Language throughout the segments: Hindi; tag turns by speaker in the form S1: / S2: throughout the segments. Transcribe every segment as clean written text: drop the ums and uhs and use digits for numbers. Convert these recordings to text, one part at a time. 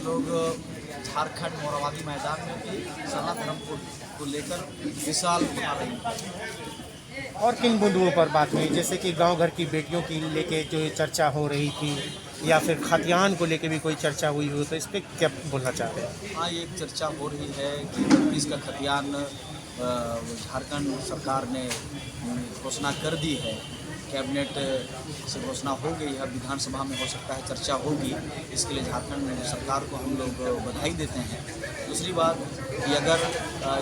S1: लोग झारखंड मोराबादी मैदान में भी सरना धर्म को लेकर विशाल बना रहे हैं।
S2: और किन मुद्दों पर बात हुई, जैसे कि गांव घर की बेटियों की लेके जो चर्चा हो रही थी, या फिर खतियान को लेके भी कोई चर्चा हुई हो, तो इस पर क्या बोलना चाहते हैं?
S1: हाँ, ये एक चर्चा हो रही है कि 32 का खतियान झारखंड सरकार ने घोषणा कर दी है। कैबिनेट से घोषणा हो गई है, विधानसभा में हो सकता है चर्चा होगी। इसके लिए झारखंड सरकार को हम लोग बधाई देते हैं। दूसरी बात कि अगर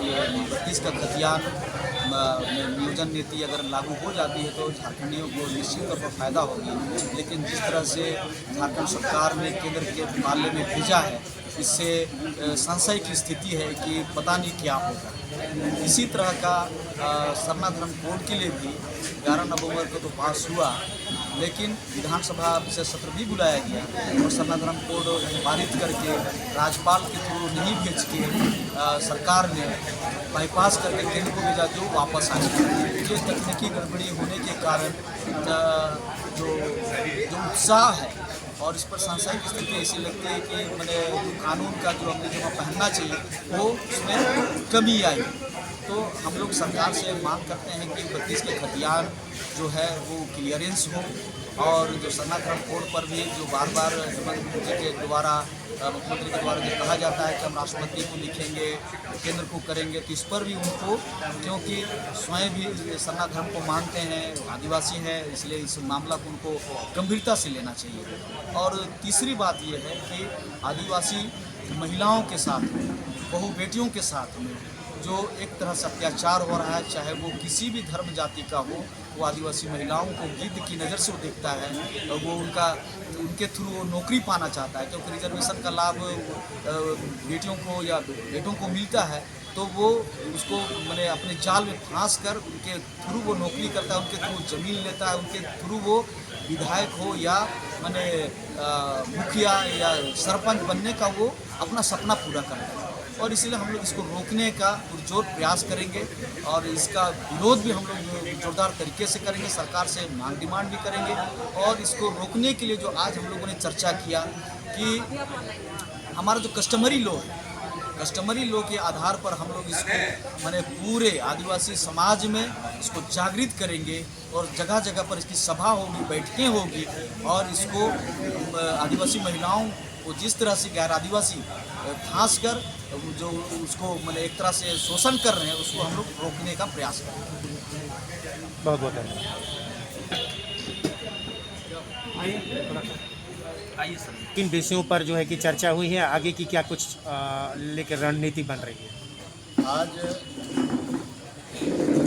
S1: ये 32 का खतियान नियोजन नीति अगर लागू हो जाती है तो झारखंडियों को निश्चित तौर पर फायदा होगी। लेकिन जिस तरह से झारखंड सरकार ने केंद्र के पाले में भेजा है, इससे संशय की स्थिति है कि पता नहीं क्या होगा। इसी तरह का सरना धर्म कोड के लिए भी 11 नवंबर को तो पास हुआ, लेकिन विधानसभा विशेष सत्र भी बुलाया गया और सरना धर्म कोड पारित करके राज्यपाल के थ्रू नहीं भेज के सरकार ने बाईपास करके केंद्र को भेजा, जो वापस आ गया। ये तकनीकी गड़बड़ी होने के कारण जो उत्साह है और इस पर संशय की स्थिति ऐसी लगती है कि मैंने कानून का जो हमने जमा पहनना चाहिए वो उसमें कमी आई। तो हम लोग सरकार से मांग करते हैं कि 32 के खतियान जो है वो क्लियरेंस हो, और जो सरना धर्म कोड पर भी जो बार बार मुख्यमंत्री के द्वारा जो कहा जाता है कि हम राष्ट्रपति को लिखेंगे, केंद्र को करेंगे, तो इस पर भी उनको, क्योंकि स्वयं भी सरना धर्म को मानते हैं, आदिवासी हैं, इसलिए इस मामला को उनको गंभीरता से लेना चाहिए। और तीसरी बात ये है कि आदिवासी महिलाओं के साथ, बहु बेटियों के साथ में जो एक तरह से अत्याचार हो रहा है, चाहे वो किसी भी धर्म जाति का हो, वो आदिवासी महिलाओं को गिद्ध की नज़र से वो देखता है और वो उनके थ्रू वो नौकरी पाना चाहता है, क्योंकि रिजर्वेशन का लाभ बेटियों को या बेटों को मिलता है, तो वो उसको मैंने अपने जाल में फांस कर उनके थ्रू वो नौकरी करता है, उनके थ्रू ज़मीन लेता है, उनके थ्रू वो विधायक हो या मैंने मुखिया या सरपंच बनने का वो अपना सपना पूरा करता है। और इसीलिए हम लोग इसको रोकने का पुरजोर प्रयास करेंगे और इसका विरोध भी हम लोग जोरदार तरीके से करेंगे, सरकार से मांग डिमांड भी करेंगे। और इसको रोकने के लिए जो आज हम लोगों ने चर्चा किया कि हमारा जो कस्टमरी लॉ है, कस्टमरी लॉ के आधार पर हम लोग इसको मैंने पूरे आदिवासी समाज में इसको जागृत करेंगे और जगह जगह पर इसकी सभा होगी, बैठकें होगी, और इसको आदिवासी महिलाओं को जिस तरह से गैर आदिवासी खास कर जो उसको मैंने एक तरह से शोषण कर रहे हैं, उसको हम लोग रोकने का प्रयास करेंगे।
S2: बहुत बहुत धन्यवाद। किन विषयों पर जो है कि चर्चा हुई है, आगे की क्या कुछ लेकर रणनीति बन रही है?
S3: आज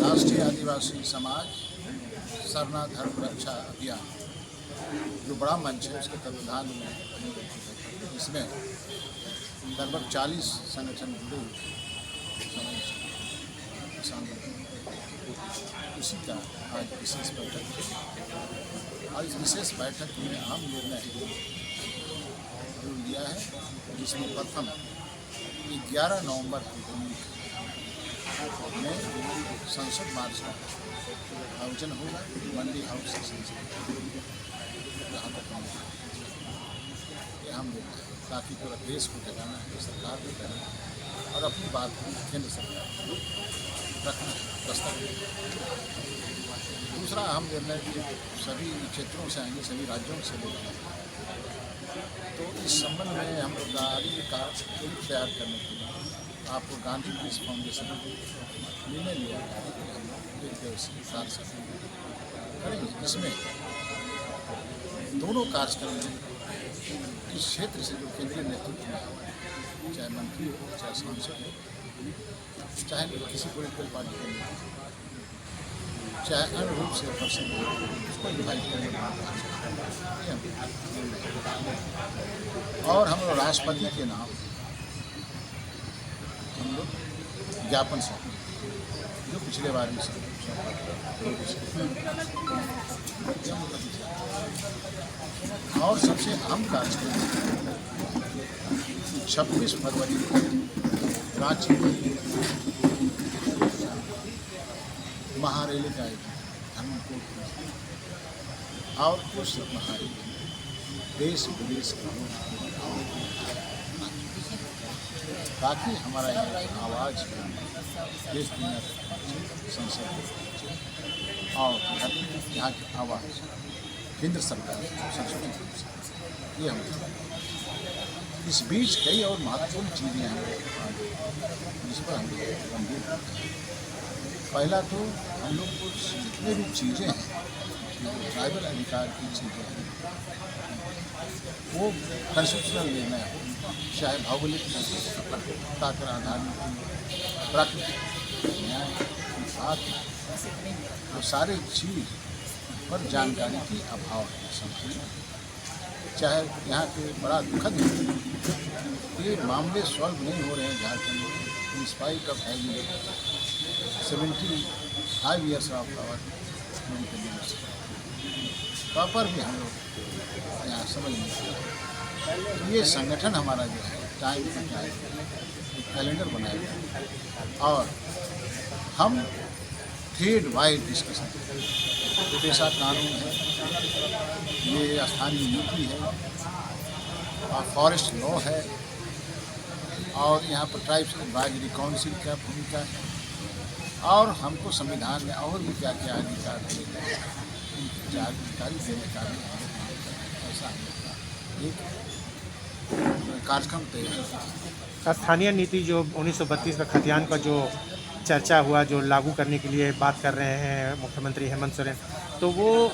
S3: राष्ट्रीय आदिवासी समाज सरना धर्म रक्षा अभियान जो बड़ा मंच है, उसके तत्वाधान में इसमें लगभग 40 संगठन जुड़े उसी का आज विशेष बैठक। और इस विशेष बैठक में अहम निर्णय लिया है, जिसमें प्रथम 11 नवंबर को में संसद मार्च का आयोजन होगा मंडी हाउस संसद, जहाँ तक हम लोग ताकि पूरा देश को जगाना है, सरकार को करना और अपनी बात को केंद्र सरकार को रखना दस्तावेज। दूसरा अहम निर्णय कि सभी क्षेत्रों से आएंगे, सभी राज्यों से लोग आएंगे, तो इस संबंध में हम लोग गाड़ी का तैयार करने के लिए आपको गांधी पीस फाउंडेशन निर्णय लिया कि हम लोग एक दिवसीय कार्यक्रम करेंगे, जिसमें दोनों कार्यक्रम इस क्षेत्र से जो केंद्रीय नेतृत्व में, चाहे मंत्री हो, चाहे सांसद हो, चाहे किसी पॉलिटिकल पार्टी के नेता, चाहे अन्य रूप से पर्सन हो, उसको इन्वाइट करेंगे। और हम लोग राष्ट्रपति के नाम हम लोग ज्ञापन सौंपेंगे, जो पिछले बार भी और सबसे अहम कार्यक्रम 26 फरवरी को रांची में महारैली का आयोजन और उस महारैली देश विदेश के ताकि हमारा ये आवाज़ देश दुनिया तक पहुँचे, संसद में पहुँचे और यहाँ की आवाज़ केंद्र सरकार संशोधित हो सके, ये हम चाहते हैं। इस बीच कई और महत्वपूर्ण चीज़ें हैं जिस पर हम लोग गंभीर हैं। पहला तो हम लोग को जितने भी चीज़ें हैं, ट्राइबल अधिकार की चीज़ें हैं, वो कॉन्स्टिट्यूशनल निर्णय हो, चाहे भौगोलिक ताकर आधारित प्राकृतिक न्याय की बात, वो सारे चीज़ पर जानकारी की अभाव है समझिए। चाहे यहाँ के बड़ा दुखद है, ये मामले सॉल्व नहीं हो रहे हैं झारखंड में in spite of having 75 years of our medical university proper भी हम लोग यहाँ समझ नहीं पाते। तो ये संगठन हमारा जो है टाइम टू टाइम एक कैलेंडर बनाएगा और हम ट्रेड वाइड डिस्कशन, पेशा कानून है, ये स्थानीय नीति है और फॉरेस्ट लॉ है और यहाँ पर ट्राइब्स एडवाइजरी काउंसिल क्या भूमिका है और हमको संविधान में और भी क्या क्या अधिकार दिए गए हैं, उनकी जानकारी देने का भी ऐसा एक कार्यक्रम तैयार।
S2: स्थानीय नीति जो 1932 का खतियान का जो चर्चा हुआ, जो लागू करने के लिए बात कर रहे हैं मुख्यमंत्री हेमंत सोरेन, तो वो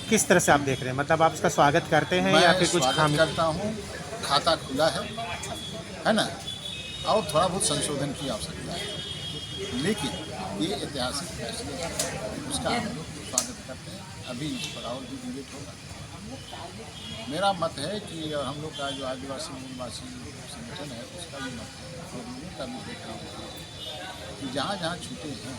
S2: किस तरह से आप देख रहे हैं? मतलब आप इसका स्वागत करते हैं या फिर कुछ
S3: खामी? करता हूँ, खाता खुला है ना, और थोड़ा बहुत संशोधन की आवश्यकता है, लेकिन ये ऐतिहासिक फैसले उसका हम लोग स्वागत करते हैं। अभी इस पर और भी डिबेट होगा। मेरा मत है कि हम लोग का जो आदिवासी मूलवासी संगठन है उसका भी मत है और लोगों का भी देख रहा हूँ कि जहाँ जहाँ छूटे हैं,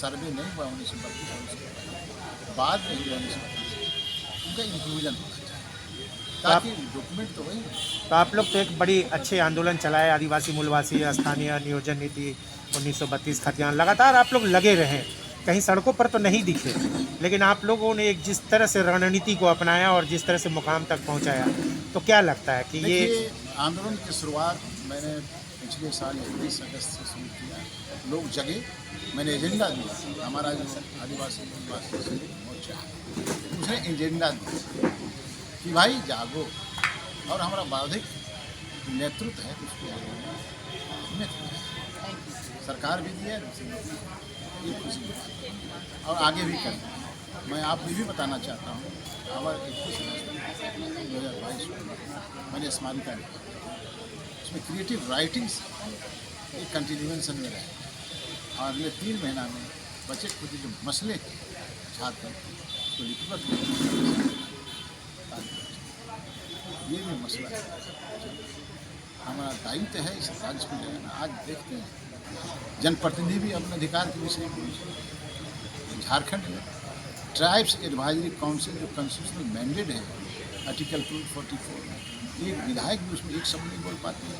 S3: सर्वे नहीं हुआ 1932 बाद में हुआ 1932, उनका इंक्लूजन होना चाहिए ताकि डॉक्यूमेंट तो वही।
S2: तो आप लोग तो एक बड़ी अच्छे आंदोलन चलाए, आदिवासी मूलवासी स्थानीय नियोजन नीति 1932 खतियान, लगातार आप लोग लगे रहे, कहीं सड़कों पर तो नहीं दिखे, लेकिन आप लोगों ने एक जिस तरह से रणनीति को अपनाया और जिस तरह से मुकाम तक पहुंचाया, तो क्या लगता है कि ये
S3: आंदोलन की शुरुआत मैंने पिछले साल 21 अगस्त से शुरू किया। लोग जगे, मैंने एजेंडा दिया, हमारा जो आदिवासी मोर्चा है उसने एजेंडा दिया कि भाई जागो, और हमारा बौद्धिक नेतृत्व है उसको सरकार भी दी है, ये खुशी की बात है और आगे भी करें। मैं आपको भी बताना चाहता हूँ, हमारा 2022 मैंने स्मारिका लिखा, उसमें क्रिएटिव राइटिंग्स एक कंटिन्यूएशन में रहे और अगले 3 महीना में बच्चे खुद जो मसले छात्र उसको लिखित ये भी मसला है। हमारा दायित्व है इस राज्य को लेना। आज देखते हैं जनप्रतिनिधि भी अपने अधिकार के विषय में झारखंड में ट्राइब्स एडवाइजरी काउंसिल जो कॉन्स्टिट्यूशनल मैंडेट है आर्टिकल 244 में, एक विधायक भी उसमें एक शब्द नहीं बोल पाती है।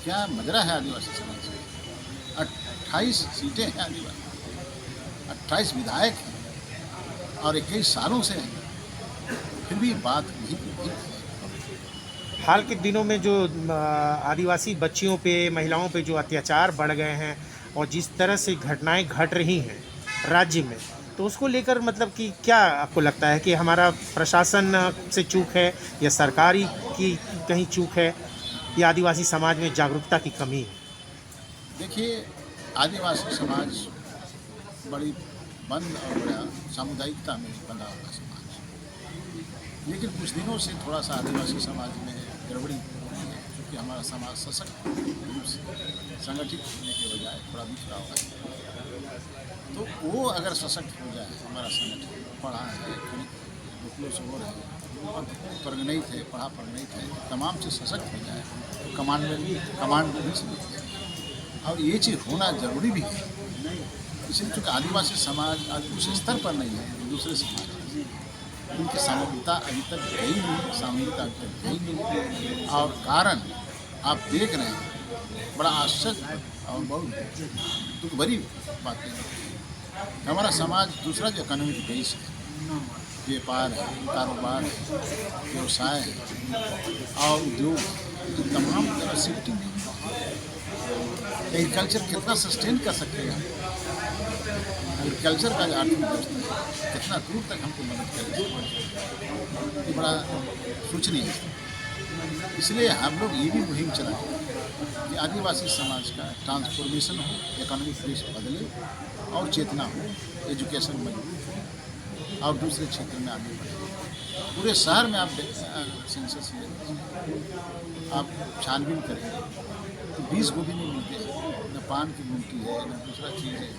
S3: क्या मजरा है आदिवासी समाज में? 28 सीटें हैं आदिवासी, 28 विधायक हैं और 21 सालों से हैं, फिर भी बात नहीं।
S2: हाल के दिनों में जो आदिवासी बच्चियों पे, महिलाओं पे जो अत्याचार बढ़ गए हैं और जिस तरह से घटनाएं घट रही हैं राज्य में, तो उसको लेकर मतलब कि क्या आपको लगता है कि हमारा प्रशासन से चूक है या सरकारी की कहीं चूक है या आदिवासी समाज में जागरूकता की कमी है?
S3: देखिए, आदिवासी समाज बड़ी बंद और बड़ा सामुदायिकता में बंधा हुआ समाज, लेकिन कुछ दिनों से थोड़ा सा आदिवासी समाज में गड़बड़ी हो रही है, क्योंकि हमारा समाज सशक्त रूप से संगठित होने के बजाय थोड़ा बिखरा हुआ है। तो वो अगर सशक्त हो जाए, हमारा संगठन पढ़ा है, दुखलों से हो रहे हैं, परिगणित है, पढ़ा परिगणित है, तमाम से सशक्त हो जाए, तो कमांड भी सीख जाए और ये चीज़ होना ज़रूरी भी है। इसलिए चूँकि आदिवासी समाज आज उस स्तर पर नहीं है दूसरे समाज, उनकी सामूहिकता अभी तक गई नहीं, सामूहिकता अभी तक गई नहीं, और कारण आप देख रहे हैं, बड़ा आश्चर्य और बहुत दुख भरी बातें। हमारा समाज दूसरा जो इकोनॉमिक बेस है, व्यापार है, कारोबार है, व्यवसाय है और उद्योग, तमाम तरह शिफ्टिंग नहीं एग्रीकल्चर कितना सस्टेन कर सकते हैं एग्रीकल्चर का जो आर्थिक व्यवस्था है कितना दूर तक हमको मदद करेगा, ये बड़ा सोचनीय है। इसलिए हम लोग ये भी मुहिम चलाएं कि आदिवासी समाज का ट्रांसफॉर्मेशन हो, इकोनॉमिक बेस बदले और चेतना हो, एजुकेशन मजबूत हो और दूसरे क्षेत्र में आगे बढ़े। पूरे शहर में आप सेंसस में आप छानबीन करेंगे तो 20 गोभी नहीं मिलते हैं, न पान की गुमटी है, न दूसरा चीज़ है,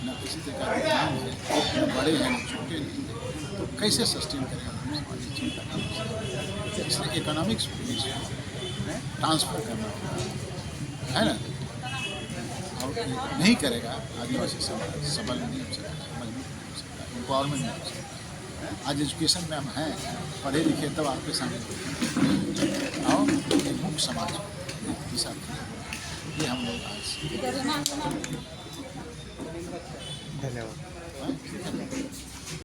S3: न किसी तरह का काम है, न बड़े हैं न छोटे नहीं हैं, तो कैसे सस्टेन करेगा समाज चिंता। इसलिए इकोनॉमिक्स ट्रांसफर करना है ना, और नहीं करेगा आदिवासी समाज सबल नहीं हो सकता, मजबूत नहीं हो सकता, एम्पावरमेंट नहीं हो सकता। आज एजुकेशन में हम हैं, पढ़े लिखे तब आपके सामने और एक मुख्य समाज दिशा ये हम लोग आज
S2: धन्यवाद।